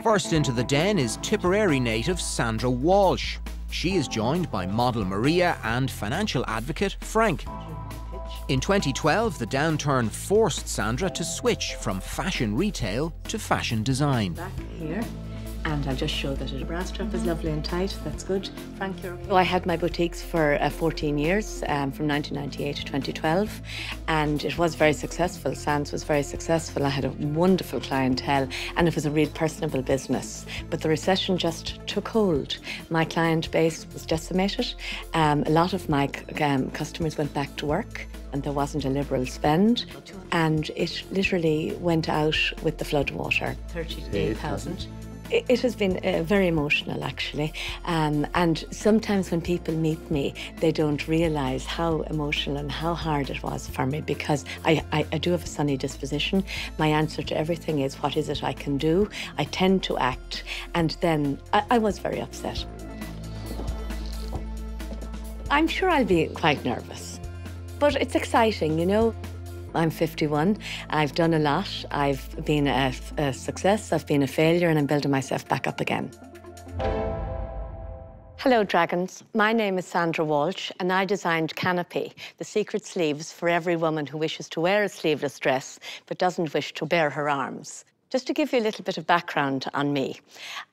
First into the den is Tipperary native Sandra Walsh. She is joined by model Maria and financial advocate Frank. In 2012, the downturn forced Sandra to switch from fashion retail to fashion design. Back here, and I'll just show that the bra strap is lovely and tight. That's good. Frank, you're okay. I had my boutiques for 14 years, from 1998 to 2012, and it was very successful. Sands was very successful. I had a wonderful clientele, and it was a real personable business. But the recession just took hold. My client base was decimated. A lot of my customers went back to work, and there wasn't a liberal spend, and it literally went out with the floodwater. 38,000. It has been very emotional, actually, and sometimes when people meet me, they don't realise how emotional and how hard it was for me, because I do have a sunny disposition. My answer to everything is, what is it I can do? I tend to act, and then I was very upset. I'm sure I'll be quite nervous. But it's exciting, you know. I'm 51. I've done a lot. I've been a success, I've been a failure, and I'm building myself back up again. Hello, Dragons. My name is Sandra Walsh, and I designed Canopi, the secret sleeves for every woman who wishes to wear a sleeveless dress but doesn't wish to bare her arms. Just to give you a little bit of background on me,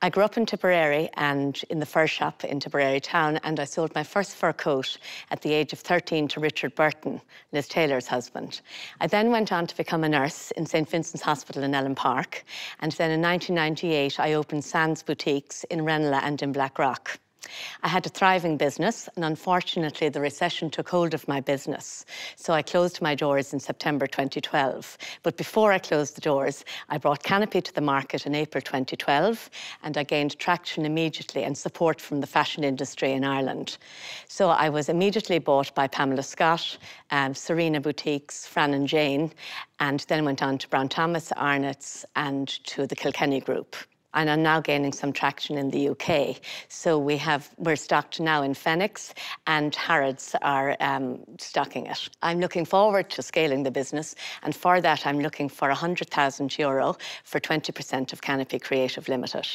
I grew up in Tipperary and in the fur shop in Tipperary town, and I sold my first fur coat at the age of 13 to Richard Burton, Liz Taylor's husband. I then went on to become a nurse in St. Vincent's Hospital in Ellen Park, and then in 1998 I opened Sands boutiques in Ranelagh and in Blackrock. I had a thriving business, and unfortunately the recession took hold of my business. So I closed my doors in September 2012. But before I closed the doors, I brought Canopi to the market in April 2012, and I gained traction immediately and support from the fashion industry in Ireland. So I was immediately bought by Pamela Scott, Serena Boutiques, Fran and Jane, and then went on to Brown Thomas, Arnott's, and to the Kilkenny Group. And I'm now gaining some traction in the UK. So we're stocked now in Phoenix, and Harrods are stocking it. I'm looking forward to scaling the business, and for that I'm looking for €100,000 for 20% of Canopi Creative Limited.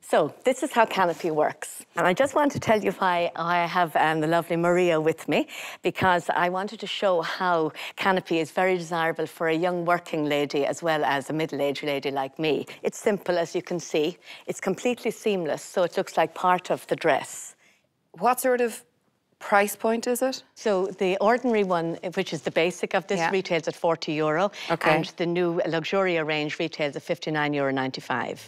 So this is how Canopi works. And I just want to tell you why I have the lovely Maria with me, because I wanted to show how Canopi is very desirable for a young working lady as well as a middle-aged lady like me. It's simple, as you can see. It's completely seamless, so it looks like part of the dress. What sort of price point is it? So the ordinary one, which is the basic of this, retails at €40. Okay. And the new Luxuria range retails at €59.95.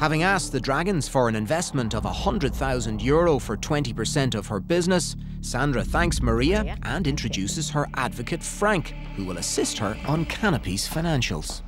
Having asked the Dragons for an investment of €100,000 for 20% of her business, Sandra thanks Maria and introduces her advocate Frank, who will assist her on Canopi's financials.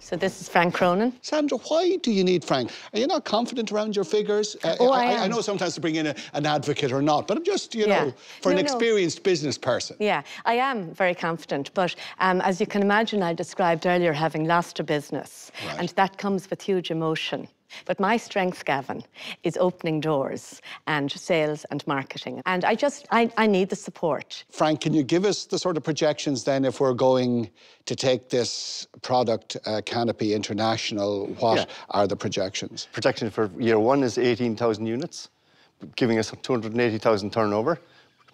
So this is Frank Cronin. Sandra, why do you need Frank? Are you not confident around your figures? I know sometimes to bring in an advocate or not, but I'm just, you know, for an experienced business person. Yeah, I am very confident, but as you can imagine, I described earlier having lost a business, and that comes with huge emotion. But my strength, Gavin, is opening doors and sales and marketing. And I need the support. Frank, can you give us the sort of projections then if we're going to take this product, Canopi International? What are the projections? Projection for year one is 18,000 units, giving us 280,000 turnover.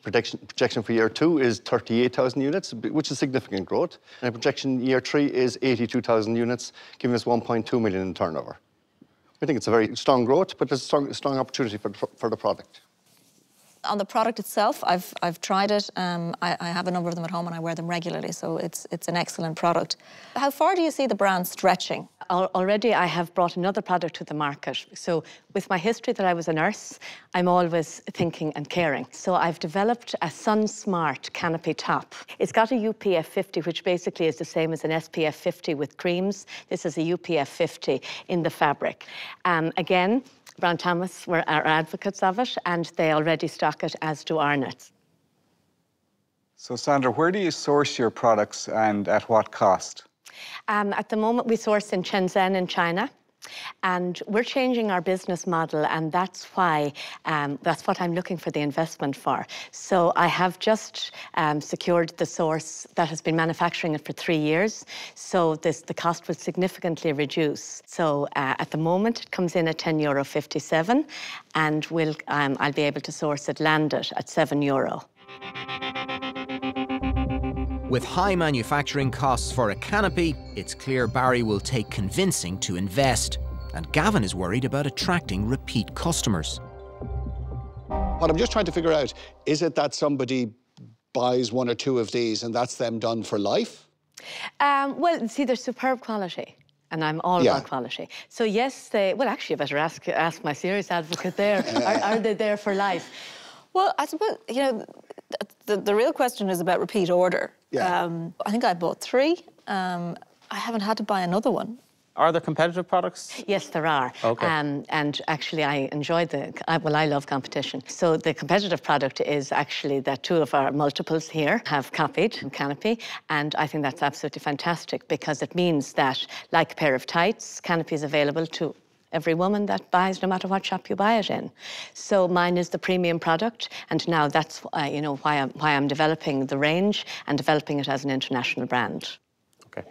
Projection for year two is 38,000 units, which is significant growth. And projection year three is 82,000 units, giving us 1.2 million in turnover. I think it's a very strong growth, but there's a strong opportunity for the product. On the product itself, I've tried it. I have a number of them at home and I wear them regularly, so it's an excellent product. How far do you see the brand stretching? Already I have brought another product to the market. So with my history that I was a nurse, I'm always thinking and caring. So I've developed a Sun Smart Canopi top. It's got a UPF 50, which basically is the same as an SPF 50 with creams. This is a UPF 50 in the fabric. Again, Brown Thomas are advocates of it, and they already stock it, as do Arnott's. So, Sandra, where do you source your products and at what cost? At the moment, we source in Shenzhen in China. And we're changing our business model, and that's why, that's what I'm looking for the investment for. So I have just secured the source that has been manufacturing it for 3 years. So the cost will significantly reduce. So at the moment, it comes in at €10.57, and I'll be able to source it, land it at €7. With high manufacturing costs for a canopy, it's clear Barry will take convincing to invest. And Gavin is worried about attracting repeat customers. What I'm just trying to figure out, is it that somebody buys 1 or 2 of these and that's them done for life? Well, see, they're superb quality. And I'm all about quality. So yes, well, actually, you better ask my serious advocate there. Are they there for life? Well, I suppose, you know, the real question is about repeat order. Yeah. I think I bought 3. I haven't had to buy another one. Are there competitive products? Yes, there are. Okay. And actually, I enjoy I love competition. So the competitive product is actually that 2 of our multiples here have copied Canopi, and I think that's absolutely fantastic because it means that, like a pair of tights, Canopi is available to every woman that buys, no matter what shop you buy it in. So mine is the premium product, and now that's you know, why I'm developing the range and developing it as an international brand. Okay.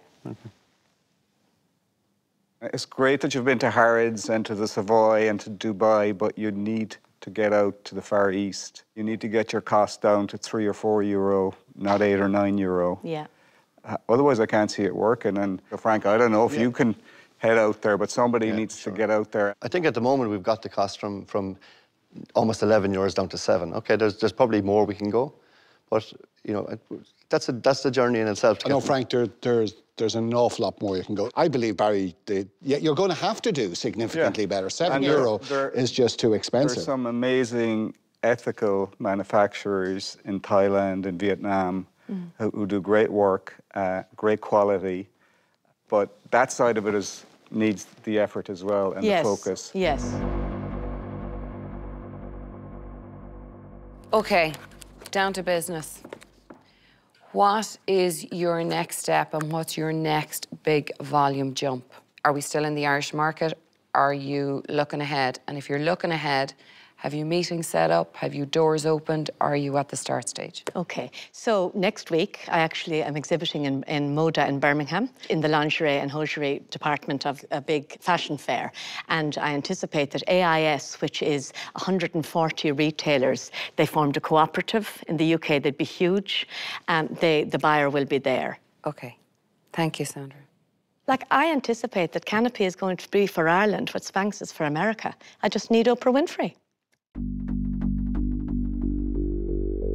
It's great that you've been to Harrods and to the Savoy and to Dubai, but you need to get out to the Far East. You need to get your costs down to €3 or €4, not €8 or €9. Yeah. Otherwise, I can't see it working. And Frank, I don't know if you can head out there, but somebody needs to get out there. I think at the moment we've got the cost from almost €11 down to 7. Okay, there's probably more we can go, but you know that's the journey in itself. I know, Frank. There's an awful lot more you can go. I believe, Barry, you're going to have to do significantly better. €7 is just too expensive. There's some amazing ethical manufacturers in Thailand and Vietnam who do great work, great quality, but that side of it needs the effort as well and the focus. Yes. Okay, down to business. What is your next step and what's your next big volume jump? Are we still in the Irish market? Are you looking ahead? And if you're looking ahead, have you meetings set up? Have you doors opened? Are you at the start stage? Okay, so next week I actually am exhibiting in Moda in Birmingham in the lingerie and hosiery department of a big fashion fair. And I anticipate that AIS, which is 140 retailers, they formed a cooperative in the UK. They'd be huge. The buyer will be there. Okay, thank you, Sandra. Like, I anticipate that Canopi is going to be for Ireland what Spanx is for America. I just need Oprah Winfrey.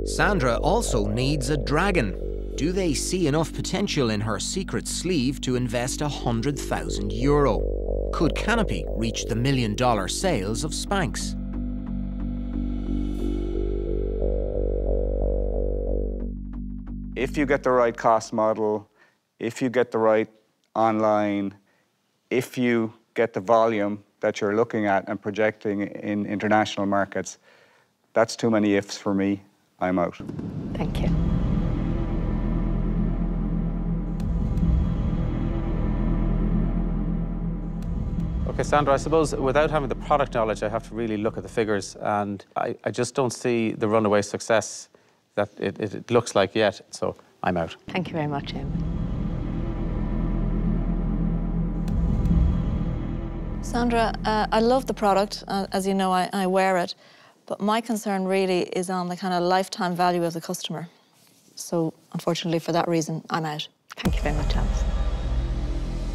Sandra also needs a dragon. Do they see enough potential in her secret sleeve to invest €100,000? Could Canopi reach the $1 million sales of Spanx? If you get the right cost model, if you get the right online, if you get the volume that you're looking at and projecting in international markets, that's too many ifs for me. I'm out. Thank you. Okay, Sandra, I suppose without having the product knowledge, I have to really look at the figures, and I just don't see the runaway success that it looks like yet, so I'm out. Thank you very much, Em. Sandra, I love the product. As you know, I wear it. But my concern really is on the kind of lifetime value of the customer. So, unfortunately, for that reason, I'm out. Thank you very much, Alice.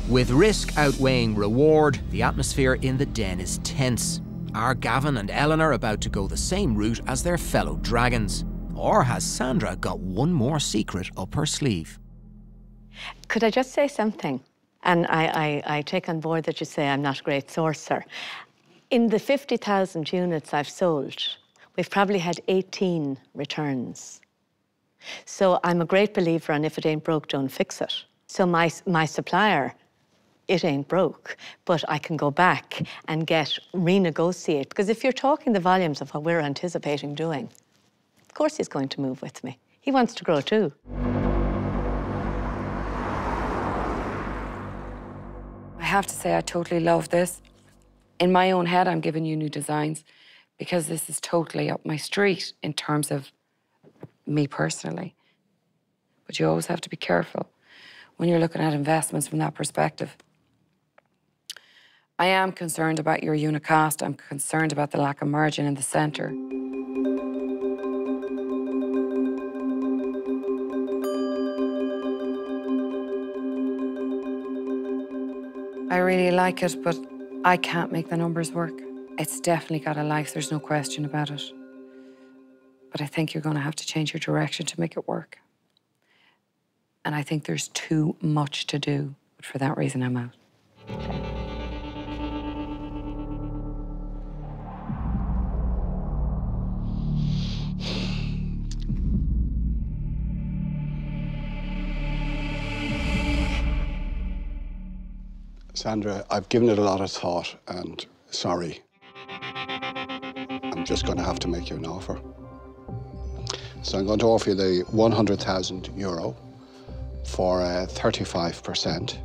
With risk outweighing reward, the atmosphere in the den is tense. Are Gavin and Eleanor about to go the same route as their fellow dragons? Or has Sandra got one more secret up her sleeve? Could I just say something? And I take on board that you say I'm not a great sourcer. In the 50,000 units I've sold, we've probably had 18 returns. So I'm a great believer on if it ain't broke, don't fix it. So my supplier, it ain't broke, but I can go back and renegotiate. Because if you're talking the volumes of what we're anticipating doing, of course he's going to move with me. He wants to grow too. I have to say I totally love this. In my own head, I'm giving you new designs because this is totally up my street in terms of me personally. But you always have to be careful when you're looking at investments from that perspective. I am concerned about your unit cost. I'm concerned about the lack of margin in the centre. I really like it, but I can't make the numbers work. It's definitely got a life, there's no question about it. But I think you're going to have to change your direction to make it work. And I think there's too much to do. But for that reason, I'm out. Sandra, I've given it a lot of thought, and sorry. I'm just going to have to make you an offer. So I'm going to offer you the €100,000 for 35%.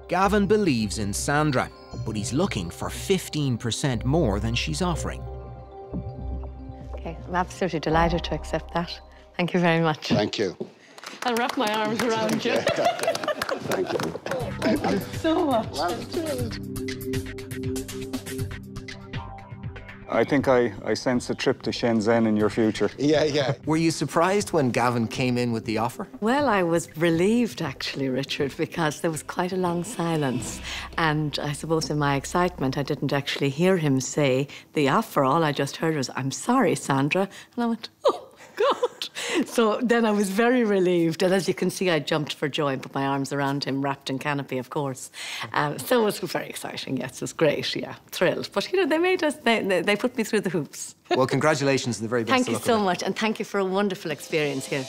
Gavin believes in Sandra, but he's looking for 15% more than she's offering. Okay, I'm absolutely delighted to accept that. Thank you very much. Thank you. I'll wrap my arms around you. Thank you. Thank you so much. I think I sense a trip to Shenzhen in your future. Yeah. Were you surprised when Gavin came in with the offer? Well, I was relieved, actually, Richard, because there was quite a long silence. And I suppose in my excitement, I didn't actually hear him say the offer. All I just heard was, "I'm sorry, Sandra." And I went, "Oh, God." So then I was very relieved. And as you can see, I jumped for joy and put my arms around him, wrapped in Canopi, of course. So it was very exciting, yes. It was great, yeah. Thrilled. But, you know, they made us, they put me through the hoops. Well, congratulations and the very best Thank of you luck so with it. much. And thank you for a wonderful experience here.